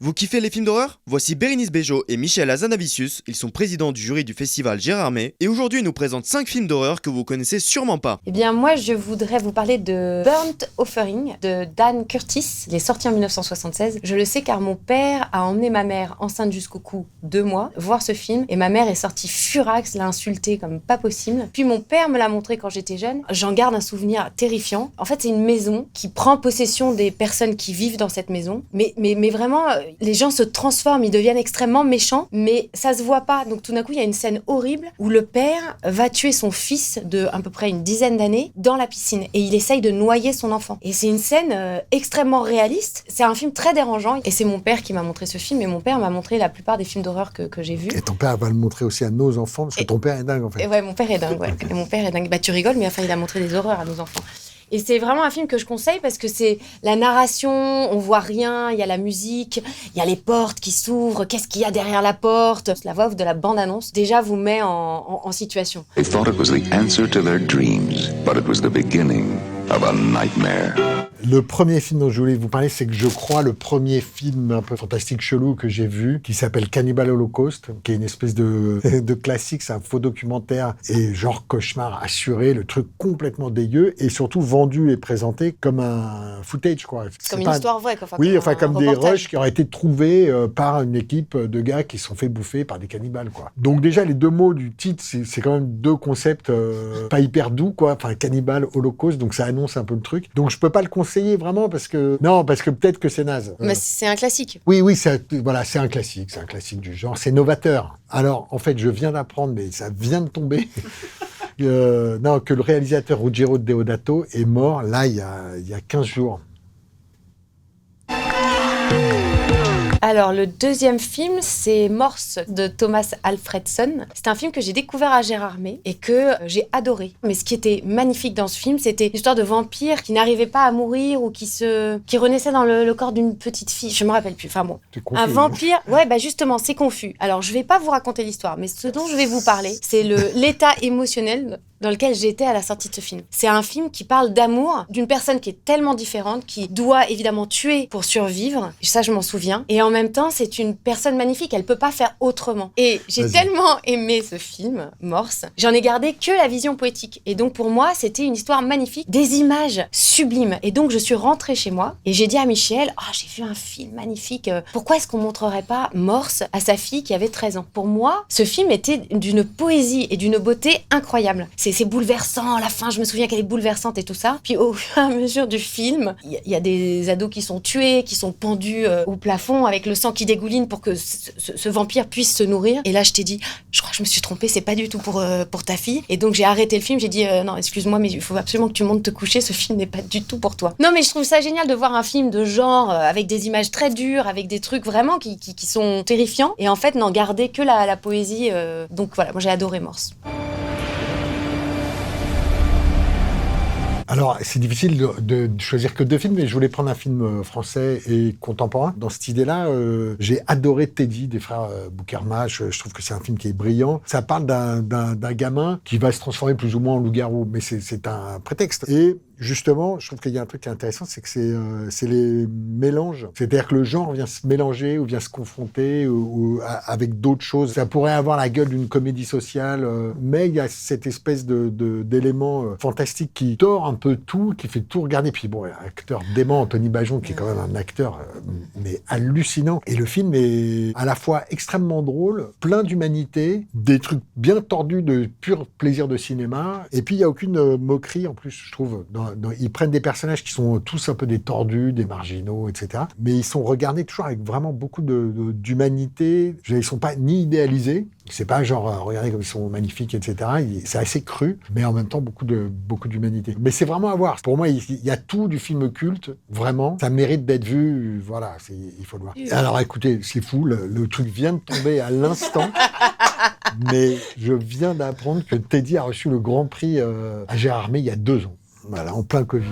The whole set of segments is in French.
Vous kiffez les films d'horreur? Voici Bérénice Bejo et Michel Hazanavicius, ils sont présidents du jury du festival Gérardmer et aujourd'hui ils nous présentent 5 films d'horreur que vous connaissez sûrement pas. Eh bien moi je voudrais vous parler de Burnt Offering de Dan Curtis. Il est sorti en 1976. Je le sais car mon père a emmené ma mère enceinte jusqu'au cou 2 mois voir ce film et ma mère est sortie furax, l'a insulté comme pas possible. Puis mon père me l'a montré quand j'étais jeune. J'en garde un souvenir terrifiant. En fait c'est une maison qui prend possession des personnes qui vivent dans cette maison. Mais vraiment les gens se transforment, ils deviennent extrêmement méchants, mais ça se voit pas. Donc tout d'un coup, il y a une scène horrible où le père va tuer son fils de à peu près une dizaine d'années dans la piscine et il essaye de noyer son enfant. Et c'est une scène extrêmement réaliste. C'est un film très dérangeant et c'est mon père qui m'a montré ce film et mon père m'a montré la plupart des films d'horreur que j'ai vus. Et ton père va le montrer aussi à nos enfants parce que ton père est dingue en fait. Et ouais, mon père est dingue. Ouais. Et mon père est dingue. Bah tu rigoles, mais enfin il a montré des horreurs à nos enfants. Et c'est vraiment un film que je conseille parce que c'est la narration, on voit rien, il y a la musique, il y a les portes qui s'ouvrent, qu'est-ce qu'il y a derrière la porte. La voix off de la bande-annonce déjà vous met en situation. They thought it was the answer to their dreams, but it was the beginning of a nightmare. Le premier film dont je voulais vous parler, c'est que je crois le premier film un peu fantastique chelou que j'ai vu, qui s'appelle Cannibal Holocaust, qui est une espèce de classique, c'est un faux documentaire et genre cauchemar assuré, le truc complètement dégueu et surtout vendu et présenté comme un footage quoi. Comme une histoire vraie quoi. Oui, enfin comme des rushs qui auraient été trouvés par une équipe de gars qui se sont fait bouffer par des cannibales quoi. Donc déjà les deux mots du titre, c'est quand même deux concepts pas hyper doux quoi, enfin Cannibal Holocaust, donc ça annonce un peu le truc. Donc je peux pas le conseiller vraiment parce que peut-être que c'est naze. Mais c'est un classique. Oui, c'est un classique du genre, c'est novateur. Alors en fait, je viens d'apprendre, mais ça vient de tomber. Que le réalisateur Ruggero Deodato est mort là il y a 15 jours. Alors, le deuxième film, c'est Morse de Thomas Alfredson. C'est un film que j'ai découvert à Gérardmer et que j'ai adoré. Mais ce qui était magnifique dans ce film, c'était l'histoire de vampires qui n'arrivaient pas à mourir ou qui renaissaient dans le corps d'une petite fille. Je me rappelle plus. Enfin bon. C'est confus, un vampire, ouais, bah justement, c'est confus. Alors, je vais pas vous raconter l'histoire, mais ce dont je vais vous parler, c'est l'état émotionnel dans lequel j'étais à la sortie de ce film. C'est un film qui parle d'amour d'une personne qui est tellement différente, qui doit évidemment tuer pour survivre. Ça, je m'en souviens. Et en même temps, c'est une personne magnifique. Elle peut pas faire autrement. Et j'ai tellement aimé ce film, Morse, j'en ai gardé que la vision poétique. Et donc, pour moi, c'était une histoire magnifique, des images sublimes. Et donc, je suis rentrée chez moi et j'ai dit à Michel, j'ai vu un film magnifique. Pourquoi est-ce qu'on montrerait pas Morse à sa fille qui avait 13 ans? Pour moi, ce film était d'une poésie et d'une beauté incroyable. C'est bouleversant, à la fin, je me souviens qu'elle est bouleversante et tout ça. Puis au fur et à mesure du film, il y a des ados qui sont tués, qui sont pendus au plafond avec le sang qui dégouline pour que ce vampire puisse se nourrir. Et là, je t'ai dit, je crois que je me suis trompée, c'est pas du tout pour ta fille. Et donc, j'ai arrêté le film, j'ai dit, non, excuse-moi, mais il faut absolument que tu montes te coucher, ce film n'est pas du tout pour toi. Non, mais je trouve ça génial de voir un film de genre avec des images très dures, avec des trucs vraiment qui sont terrifiants. Et en fait, n'en garder que la poésie. Donc voilà, moi j'ai adoré Morse. Alors, c'est difficile de choisir que 2 films, mais je voulais prendre un film français et contemporain. Dans cette idée-là, j'ai adoré Teddy, des frères Boukerma. Je trouve que c'est un film qui est brillant. Ça parle d'un gamin qui va se transformer plus ou moins en loup-garou, mais c'est un prétexte. Et justement, je trouve qu'il y a un truc qui est intéressant, c'est que c'est les mélanges. C'est-à-dire que le genre vient se mélanger ou vient se confronter ou avec d'autres choses. Ça pourrait avoir la gueule d'une comédie sociale, mais il y a cette espèce d'élément fantastique qui tord un peu tout, qui fait tout regarder. Puis bon, acteur dément, Anthony Bajon, qui est quand même un acteur mais hallucinant. Et le film est à la fois extrêmement drôle, plein d'humanité, des trucs bien tordus de pur plaisir de cinéma. Et puis il y a aucune moquerie en plus, je trouve. Ils prennent des personnages qui sont tous un peu des tordus, des marginaux, etc. Mais ils sont regardés toujours avec vraiment beaucoup d'humanité. Ils sont pas ni idéalisés. C'est pas genre, regardez comme ils sont magnifiques, etc. C'est assez cru, mais en même temps, beaucoup d'humanité. Mais c'est vraiment à voir. Pour moi, il y a tout du film culte, vraiment. Ça mérite d'être vu, voilà, il faut le voir. Alors écoutez, c'est fou, le truc vient de tomber à l'instant. Mais je viens d'apprendre que Teddy a reçu le Grand Prix à Gérardmer il y a 2 ans. Voilà, en plein Covid.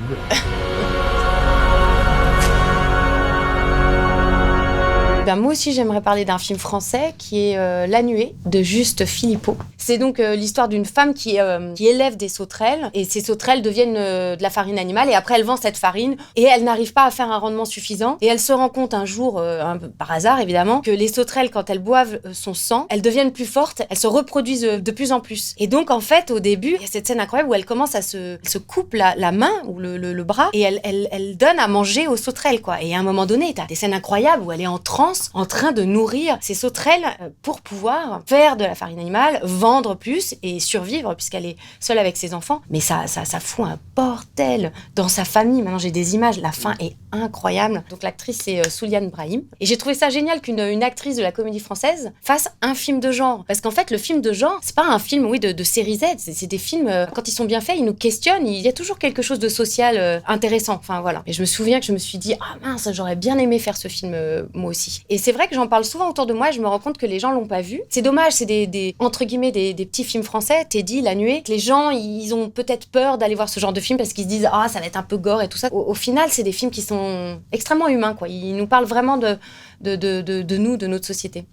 Ben, moi aussi, j'aimerais parler d'un film français qui est La Nuée de Juste Philippot. C'est donc l'histoire d'une femme qui élève des sauterelles et ces sauterelles deviennent de la farine animale et après elle vend cette farine et elle n'arrive pas à faire un rendement suffisant et elle se rend compte un jour, un peu par hasard évidemment, que les sauterelles quand elles boivent son sang, elles deviennent plus fortes, elles se reproduisent de plus en plus. Et donc en fait au début, il y a cette scène incroyable où elle commence à se coupe la main ou le bras et elle donne à manger aux sauterelles quoi. Et à un moment donné, t'as des scènes incroyables où elle est en transe en train de nourrir ces sauterelles pour pouvoir faire de la farine animale, vendre plus et survivre puisqu'elle est seule avec ses enfants. Mais ça fout un bordel dans sa famille. Maintenant, j'ai des images. La fin est incroyable. Donc, l'actrice, c'est Souliane Brahim. Et j'ai trouvé ça génial qu'une actrice de la comédie française fasse un film de genre. Parce qu'en fait, le film de genre, c'est pas un film, de série Z. C'est des films, quand ils sont bien faits, ils nous questionnent. Il y a toujours quelque chose de social intéressant. Enfin, voilà. Et je me souviens que je me suis dit, ah mince, j'aurais bien aimé faire ce film, moi aussi. Et c'est vrai que j'en parle souvent autour de moi et je me rends compte que les gens l'ont pas vu. C'est dommage, c'est entre guillemets, des petits films français, Teddy, La Nuée, que les gens, ils ont peut-être peur d'aller voir ce genre de film parce qu'ils se disent, ah, ça va être un peu gore et tout ça. Au final, c'est des films qui sont extrêmement humains, quoi. Ils nous parlent vraiment de nous, de notre société.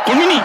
Colmini,